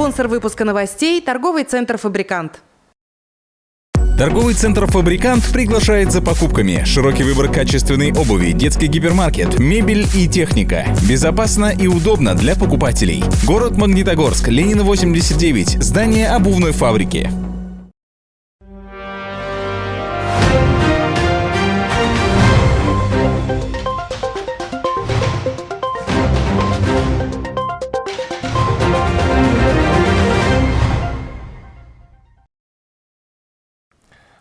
Спонсор выпуска новостей – торговый центр «Фабрикант». Торговый центр «Фабрикант» приглашает за покупками. Широкий выбор качественной обуви, детский гипермаркет, мебель и техника. Безопасно и удобно для покупателей. Город Магнитогорск, Ленина 89, здание обувной фабрики.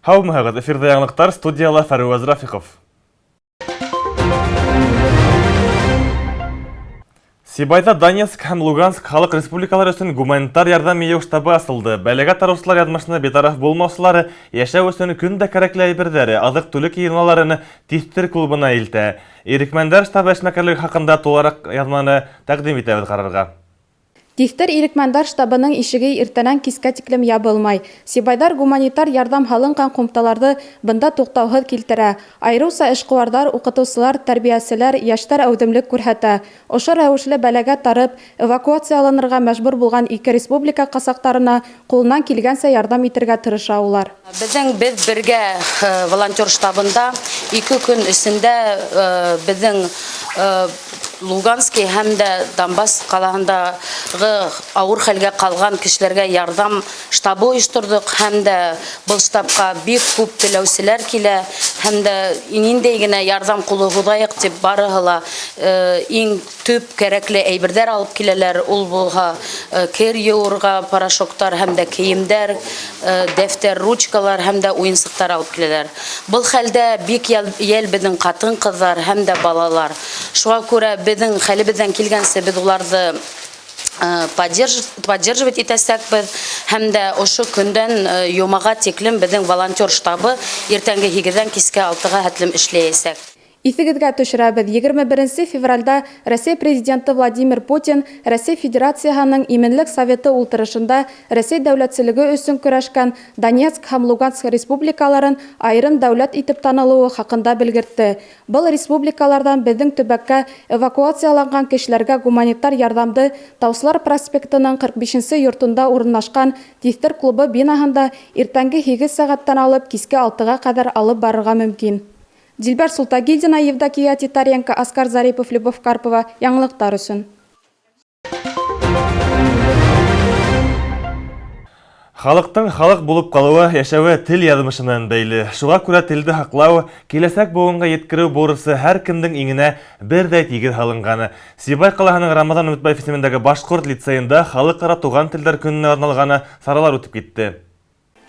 Хау мұхағыз, эфирді яңлықтар, студияла Фаруаз Рафиков. Сибайда Донецк һәм Луганск халық республикалары өсөн гуманитар ярдәм ию штабы асылды. Бәләгә тарусылар ядмышына бетараф булмаусылары яшәү өсөн көндә кәрәкле әйберҙәре, азык-түлек йыйналмаларын тиҫтер клубына илтә. Ирекмәндәр штабы эшмәкәрлеге хаҡында тулараҡ яҙманы тәҡдим итәбеҙ ҡарарға. Тиҫтер Ирекмәндәр штабының ишеге иртәнән кискә тиклем ябылмай. Сибайдар гуманитар ярдам һалынған ҡумталарҙы бында туҡтауһыҙ килтерә. Айырыуса эшҡыуарҙар, уҡытыусылар, тәрбиәселәр, йәштәр әүҙемлек күрһәтә. Ошо рәүешле бәләгә тарып, эвакуацияланырға мәжбүр булған ике республика ҡасаҡтарына ҡулынан килгәнсә ярдам итергә тырыша улар. Беҙ бергә волонтер штабында 2 көн эсендә беҙҙең Луганский һәм дә Донбасс ҡалаһындағы ауыр хәлгә ҡалған кешеләргә ярдам штабы ойошторҙоҡ һәм дә был штабҡа бик күп теләүселәр килә һәм дә ниндәй генә ярдам ҡулы һуҙайыҡ тип барыһы ла иң төп кәрәкле әйберҙәр алып киләләр. Ул булһа кер йыуырға порошоктар һәм дә кейемдәр, дәфтәр, ручкалар һәм дә уйынсыҡтар алып киләләр. Был хәлдә бик йәл беҙҙең ҡатын-ҡыҙҙар һәм дә балалар. Шуға күрә беҙҙең хәлебеҙҙән килгәнсе беҙ уларҙы поддерживать итәсәкбеҙ һәм дә ошо көндән йомаға тиклем беҙҙең волонтер штабы иртәнге 8-дән кискә 6-ға хәтлем эшләйәсәк. Иҫегеҙгә төшөрәбеҙ, 21 февралдә Рәсәй президенты Владимир Путин Рәсәй Федерацияһының Именлек Советы ултырышында Рәсәй дәүләтселеге өсөн көрәшкән Донецк һәм Луганск республикаларын айырым дәүләт итеп танылыуы хаҡында белгертте. Был республикаларҙан беҙҙең төбәккә эвакуацияланған кешеләргә гуманитар ярҙамды Таусылар проспектының 45-нсе йортонда урынлашҡан Тиҫтер клубы бинаһында иртәнге 8 сәғәттән алып киске 6-ға ҡәҙәр алып барырға мөмкин. Дилбәр Султагилдина, Евдокия Титаренко, Оскар Зарипов, Любовь Карпова. Яңлыҡтар өсөн. Халыҡтың халыҡ булып ҡалыуы, йәшәүе тел яҙмышынан бәйле. Шуға күрә телде һаҡлау, киләсәк быуынға еткереү бурысы һәр кемдең иңенә берҙәй тигеҙ һалынғаны. Сибай ҡалаһының Рамазан Өмөтбаев исемендәге Башҡорт лицейында халыҡ-ара туған телдәр көнөнә арналғаны саралар үтеп китте.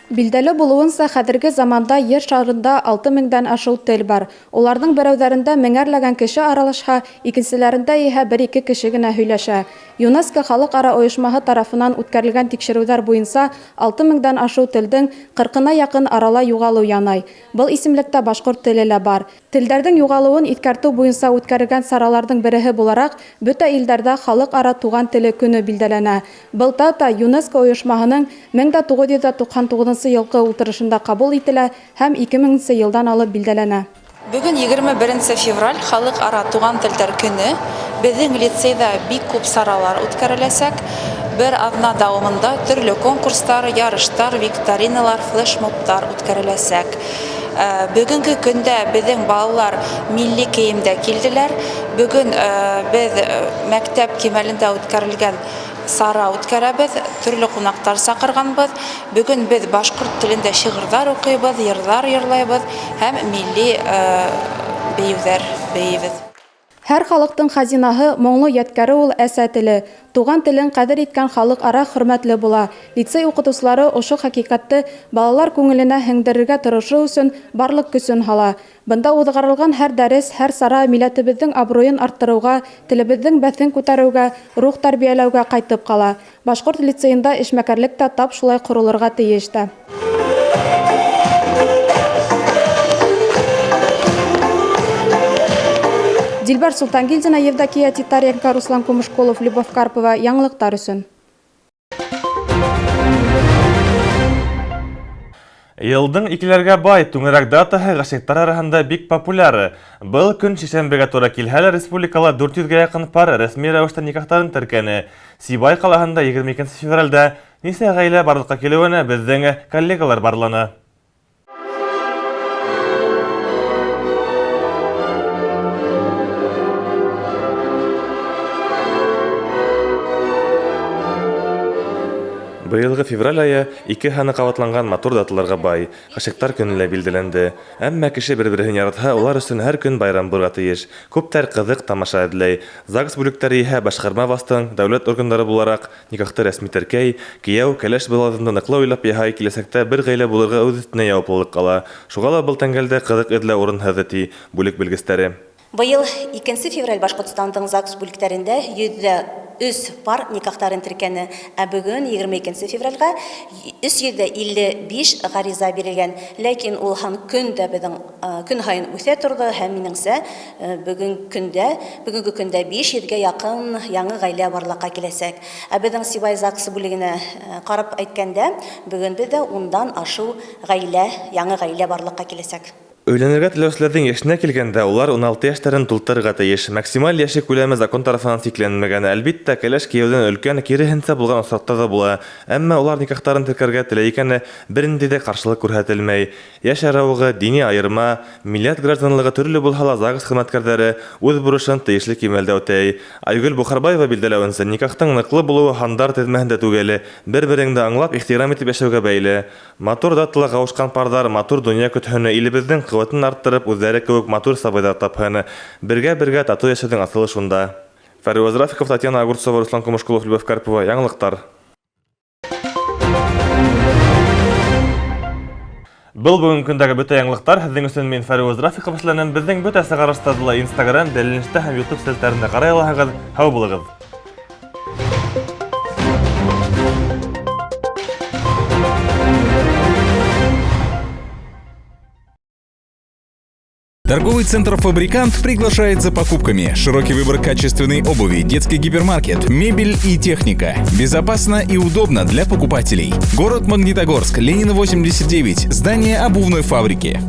Билдәле булыуынса, хәҙерге заманда ер шарында 6000-дән ашыу тел бар. Уларҙың берәүҙәрендә меңәрләгән кеше аралашһа, икенселәрендә иһә 1-2 кеше генә һөйләшә. ЮНЕСКО халыҡ-ара ойошмаһы тарафынан үткәрелгән тикшереүҙәр буйынса 6000-дән ашыу телдең 40-на яҡын арала юғалыу янай. Был исемлектә башҡорт теле лә бар. Телдәрҙең юғалыуын иҫкәртеү буйынса үткәрелгән сараларҙың береһе булараҡ бөтә илдәрҙә халыҡ-ара туған теле көнө билдәләнә. Был дата ЮНЕСКО ойошмаһының 1999 йылғы ултырышында ҡабул ителә һәм 2000 йылдан алып билдәләнә. Бөгөн 21 февраль халыҡ-ара туған телдәр көнө. Беҙҙең лицейҙа бик күп саралар үткәреләсәк. Бер аҙна дауамында төрлө конкурстар, ярыштар, викториналар, флешмобтар үткәреләсәк. Бөгөнгө көндә беҙҙең балалар милли кейемдә килделәр. Бөгөн беҙ мәктәп кимәлендә үткәрелгән сара үткәрәбеҙ, төрлө ҡунаҡтар саҡырғанбыҙ. Бөгөн беҙ башҡорт телендә шиғырҙар уҡыйбыҙ, йырҙар йырлайбыҙ һәм милли бейеүҙәр бейебеҙ. Һәр халыҡтың хазинаһы, моңло йәткәре ул әсә теле. Туған телен ҡәҙер иткән халыҡ-ара хөрмәтле була. Лицей уҡытыусылары ошо хәҡиҡәтте балалар күңеленә һеңдерергә тырышыу өсөн барлыҡ көсөн һала. Бында уҙғарылған һәр дәрес, һәр сара милләтебеҙҙең абруйын арттырыуға, телебеҙҙең бәҫен күтәреүгә, рух тәрбиәләүгә ҡайтып ҡала. Башҡорт лицейында эшмәкәрлек тә тап шулай ҡоролорға тейеш тә. Дилбәр Султангилдина, Евдокия Титаренко, Руслан Кумышколов, Любовь Карпова. Яңлыҡтар өсөн. Йылдың икеләргә бай түңәрәк датаһы гашиктар араһында бик популяр. Был көн шишәмбегә туры килһә, республикала 400-гә якын пар рәсми рәвештә никахтарын теркәне. Сибай калаһында 22 февральдә нисә гаилә барлыкка килүенә безнең коллегалар барланы. Быелгы февраль айы ике ханы кабатланган матур даталарга бай. Гашиктар көне лә билгеләнде. Әмма кеше бер-берен яратһа, улар өчен һәр көн байрам булырга тиеш. Күптәр кызык тамаша эзләй. ЗАГС бүлектәре иһә башкарма бастың, дәүләт органнары буларак никахты рәсми теркәй, кияү, кәләш буларында ныклы уйлап яһай, киләсәктә бер гаилә булырга үз өстенә яуаплылык кала. Шуга ла был тәңгәлдә кызык эзләү урынһыз ди бүлек белгечләре. Быел 2 февраль Башкортстандың ЗАГС бүлектәрендә 103 пар никахтарын теркәне, ә бүген 22 февральгә 355 гариза бирелгән. Ләкин ул һәм көндә безнең көн һайын үсә торды һәм минеңсә бүгенге көндә 500-гә якын яңа гаилә барлыкка киләсәк. Ә безнең Сибай ЗАГС бүлегенә карап әйткәндә, бүген бездә 10дан ашу гаилә, яңа гаилә барлыкка киләсәк. Өйләнергә теләүчеләрнең яшенә килгәндә, улар 16 яшьтәрен тултырырга тиеш. Максималь яше күләме закон тарафыннан чикләнмәгән. Әлбиттә, кәләш кияүдән өлкән киреһенчә булган осракта да була. Әмма улар никахтарын теркәргә теләй икән, бернинди дә каршылык күрһәтелмәй. Яшь аралыгы, дини айырма, милләт гражданлыгы төрле булһа ла, ЗАГС хезмәткәрләре үз бурычын тиешле кимәлдә үтәй. Айгөл Бухарбаева билдәләвенчә, никахтың ныклы булуы хандар тезмәһендә түгел, бер-береңне аңлап, ихтирам итеп яшәүгә бәйле. Матур датылы кавышкан пардар матур дөнья көтһөнө илебезнең куәтен арттырып, үзләре кебек матур сабыйдар тапһын. Бергә тату яшәүнең асылы шунда. Фәрваз Рафиков, Татьяна Огурцова, Руслан Кумышкулов, Любовь Карпова. Яңалыктар. Был бүгенге көндәге бөтә яңалыктар. Һезнең өчен мин Фәрваз Рафиков эшләнәм. Безнең бөтә сәгәрәстәдә Instagram, Дәлилештә һәм YouTube сәлтәрендә карай аласыгыз. Һау булыгыз. Торговый центр «Фабрикант» приглашает за покупками. Широкий выбор качественной обуви, детский гипермаркет, мебель и техника. Безопасно и удобно для покупателей. Город Магнитогорск, Ленина 89, здание обувной фабрики.